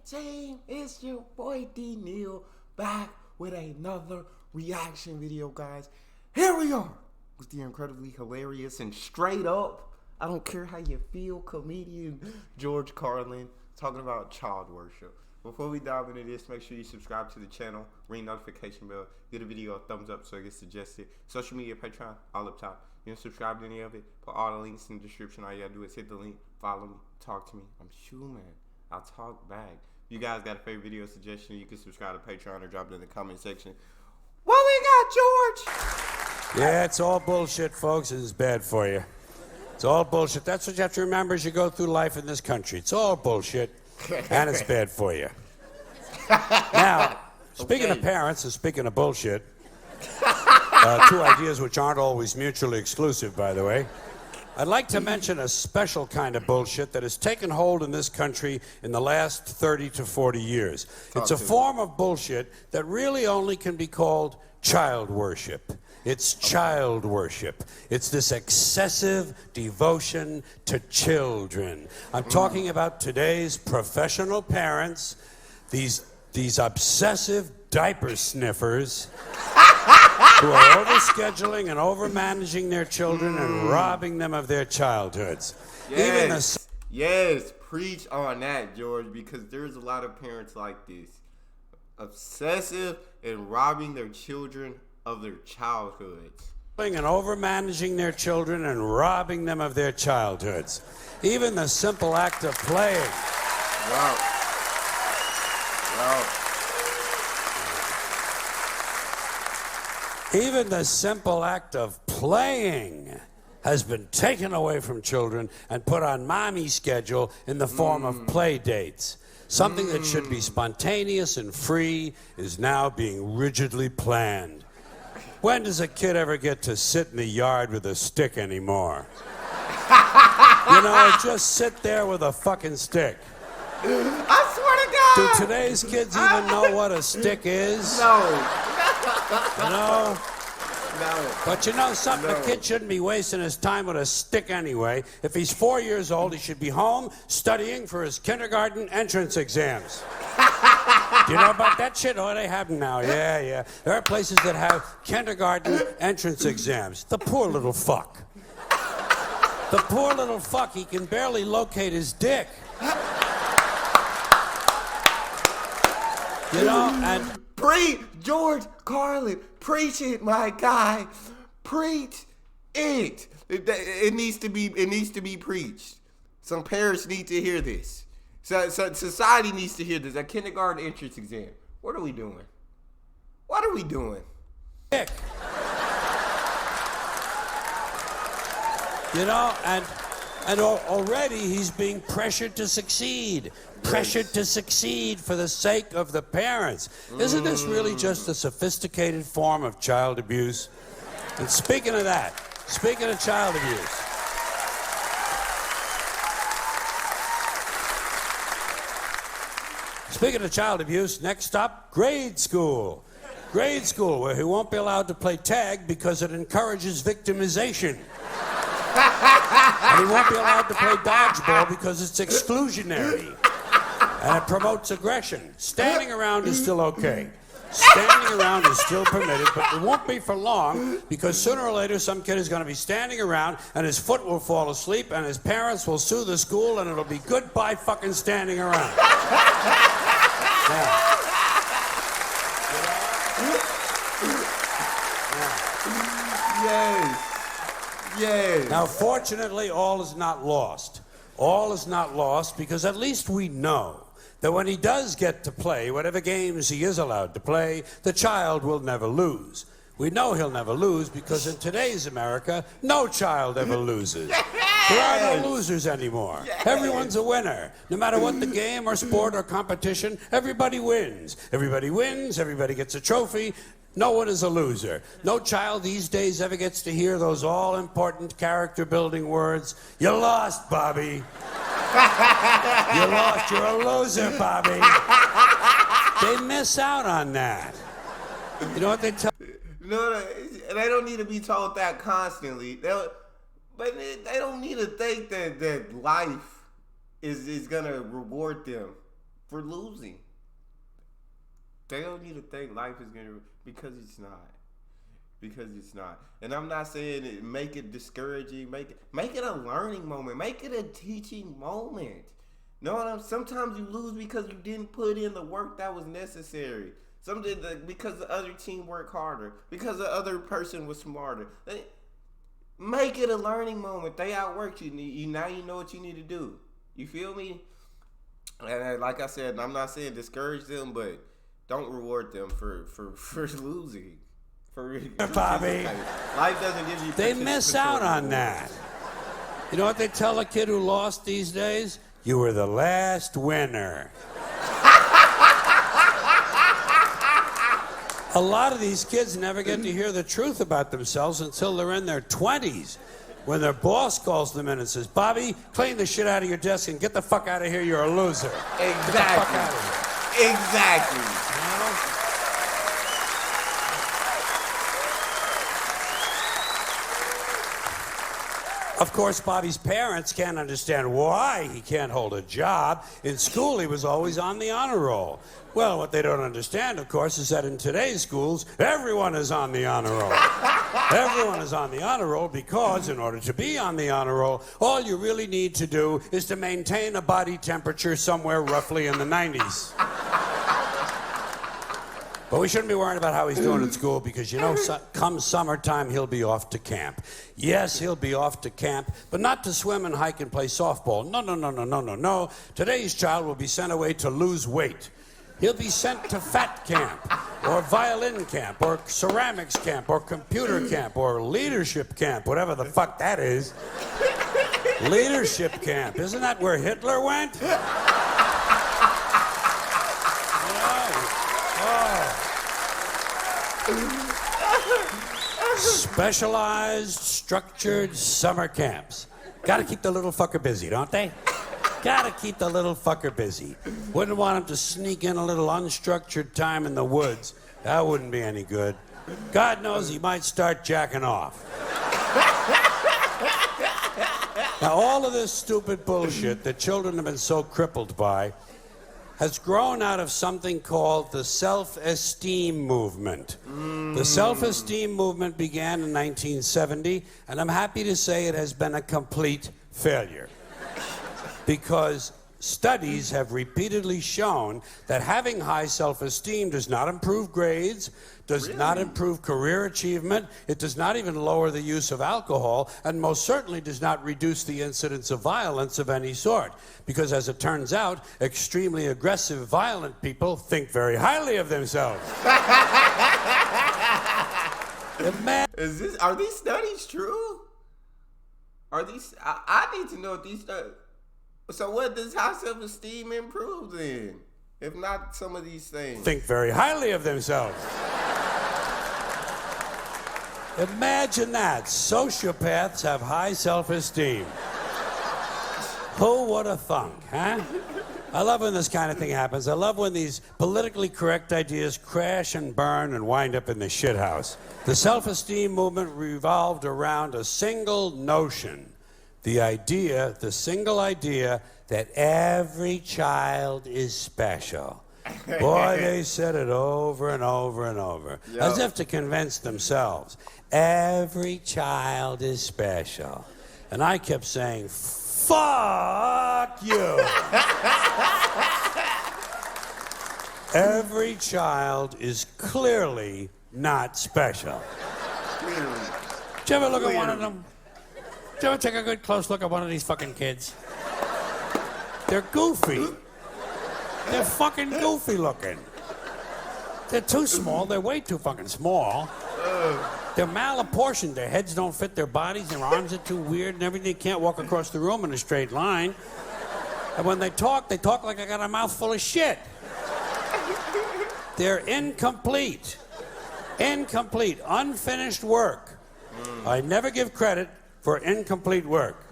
team? It's your boy D Neal back with another reaction video, guys. Here we are with the incredibly hilarious and straight up, I don't care how you feel, comedian George Carlin talking about child worship. Before we dive into this, make sure you subscribe to the channel, ring notification bell, give the video a thumbs up so it gets suggested. Social media, Patreon, all up top. You don't subscribe to any of it, put all the links in the description. All you gotta do is hit the link, follow me, talk to me. I'm human. I'll talk back. If you guys got a favorite video suggestion, you can subscribe to Patreon or drop it in the comment section. What we got, George? Yeah, it's all bullshit, folks. It's bad for you. It's all bullshit. That's what you have to remember as you go through life in this country. It's all bullshit, and it's bad for you. Now, speaking of parents and speaking of bullshit, two ideas which aren't always mutually exclusive, by the way, I'd like to mention a special kind of bullshit that has taken hold in this country in the last 30 to 40 years. It's a form of bullshit that really only can be called child worship. It's child worship. It's this excessive devotion to children. I'm talking about today's professional parents, these obsessive diaper sniffers who are overscheduling and overmanaging their children and robbing them of their childhoods. Yes, preach on that, George, because there's a lot of parents like this. Obsessive and robbing their children of their childhoods. And overmanaging their children and robbing them of their childhoods. Even the simple act of playing. Wow. Even the simple act of playing has been taken away from children and put on mommy's schedule in the form of play dates. Something that should be spontaneous and free is now being rigidly planned. When does a kid ever get to sit in the yard with a stick anymore? You know, just sit there with a fucking stick. I swear to God. Do today's kids even know what a stick is? No. No? No. But you know something? A kid shouldn't be wasting his time with a stick anyway. If he's 4 years old, he should be home studying for his kindergarten entrance exams. Do you know about that shit? Oh, they have them now. Yeah. There are places that have kindergarten entrance exams. The poor little fuck. The poor little fuck, he can barely locate his dick. You know, and... George Carlin, preach it, my guy. Preach it. It needs to be preached. Some parents need to hear this. So society needs to hear this. A kindergarten entrance exam. What are we doing? What are we doing? Dick. You know, and already he's being pressured to succeed. Pressured to succeed for the sake of the parents. Isn't this really just a sophisticated form of child abuse? And speaking of that, speaking of child abuse, next up, grade school. Grade school, where he won't be allowed to play tag because it encourages victimization. And he won't be allowed to play dodgeball because it's exclusionary. And it promotes aggression. Standing around is still okay. Standing around is still permitted, but it won't be for long because sooner or later some kid is going to be standing around and his foot will fall asleep and his parents will sue the school and it'll be goodbye fucking standing around. Yes. Now, fortunately, all is not lost. All is not lost because at least we know that when he does get to play whatever games he is allowed to play, the child will never lose. We know he'll never lose because in today's America, no child ever loses. There are no losers anymore. Everyone's a winner. No matter what the game or sport or competition, everybody wins. Everybody wins, everybody gets a trophy. No one is a loser. No child these days ever gets to hear those all-important character-building words, "You lost, Bobby." You lost. You're a loser, Bobby. They miss out on that. You know what they tell... No, they don't need to be told that constantly. But they don't need to think that life is gonna reward them for losing. They don't need to think life is gonna, because it's not. Because it's not. And I'm not saying it, make it discouraging. Make it a learning moment. Make it a teaching moment. Sometimes you lose because you didn't put in the work that was necessary. Because the other team worked harder. Because the other person was smarter. Make it a learning moment. They outworked you. Now you know what you need to do. You feel me? And like I said, I'm not saying discourage them, but don't reward them for losing. Bobby, life doesn't give you. They miss out on that. You know what they tell a kid who lost these days? You were the last winner. A lot of these kids never get to hear the truth about themselves until they're in their 20s, when their boss calls them in and says, Bobby, clean the shit out of your desk and get the fuck out of here, you're a loser. Exactly. Get the fuck out of here. Exactly. You know? Of course, Bobby's parents can't understand why he can't hold a job. In school, he was always on the honor roll. Well, what they don't understand, of course, is that in today's schools, everyone is on the honor roll. Everyone is on the honor roll because, in order to be on the honor roll, all you really need to do is to maintain a body temperature somewhere roughly in the 90s. But we shouldn't be worrying about how he's doing at school because, you know, come summertime, he'll be off to camp. Yes, he'll be off to camp, but not to swim and hike and play softball. No. Today's child will be sent away to lose weight. He'll be sent to fat camp, or violin camp, or ceramics camp, or computer camp, or leadership camp, whatever the fuck that is. Leadership camp. Isn't that where Hitler went? Specialized, structured summer camps. Gotta keep the little fucker busy, don't they? Gotta keep the little fucker busy. Wouldn't want him to sneak in a little unstructured time in the woods. That wouldn't be any good. God knows he might start jacking off. Now, all of this stupid bullshit that children have been so crippled by has grown out of something called the self-esteem movement. The self-esteem movement began in 1970, and I'm happy to say it has been a complete failure. Because studies have repeatedly shown that having high self-esteem does not improve grades, does not improve career achievement, it does not even lower the use of alcohol, and most certainly does not reduce the incidence of violence of any sort. Because as it turns out, extremely aggressive, violent people think very highly of themselves. Are these studies true? I need to know if these studies. So what does high self-esteem improve then? If not some of these things. Think very highly of themselves. Imagine that. Sociopaths have high self-esteem. Who would have thunk, huh? I love when this kind of thing happens. I love when these politically correct ideas crash and burn and wind up in the shithouse. The self-esteem movement revolved around a single notion. The single idea that every child is special. Boy, they said it over and over and over, as if to convince themselves. Every child is special. And I kept saying, fuck you. Every child is clearly not special. Did you ever look at one of them? Did you ever take a good close look at one of these fucking kids? They're goofy. They're fucking goofy looking. They're too small. They're way too fucking small. They're malapportioned. Their heads don't fit their bodies. Their arms are too weird and everything. They can't walk across the room in a straight line. And when they talk like I got a mouthful of shit. They're incomplete. Incomplete. Unfinished work. I never give credit for incomplete work.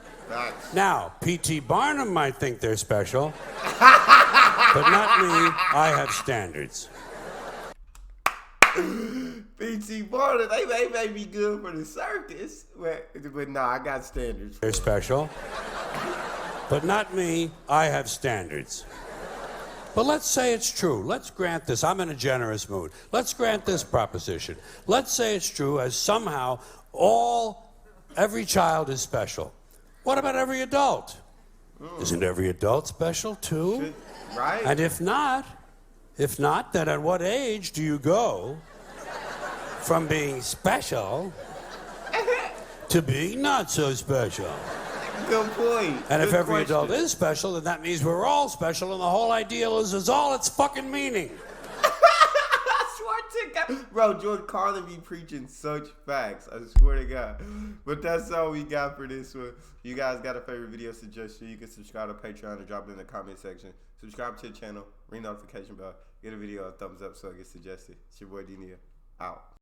Now, P.T. Barnum might think they're special, but not me. I have standards. P.T. Barnum, they may be good for the circus, but no, I got standards. They're special, but not me. I have standards. But let's say it's true. Let's grant this. I'm in a generous mood. Let's grant this proposition. Let's say it's true as somehow every child is special. What about every adult? Isn't every adult special too? Right. And if not, then at what age do you go from being special to being not so special? Good point. And if Good every question. adult is special, then that means we're all special, and the whole ideal is all its fucking meaning. I swear to God. Bro, George Carlin be preaching such facts. I swear to God. But that's all we got for this one. You guys got a favorite video suggestion, you can subscribe to Patreon or drop it in the comment section. Subscribe to the channel, ring the notification bell, get a video a thumbs up so it gets suggested. It's your boy D-Neil. Out.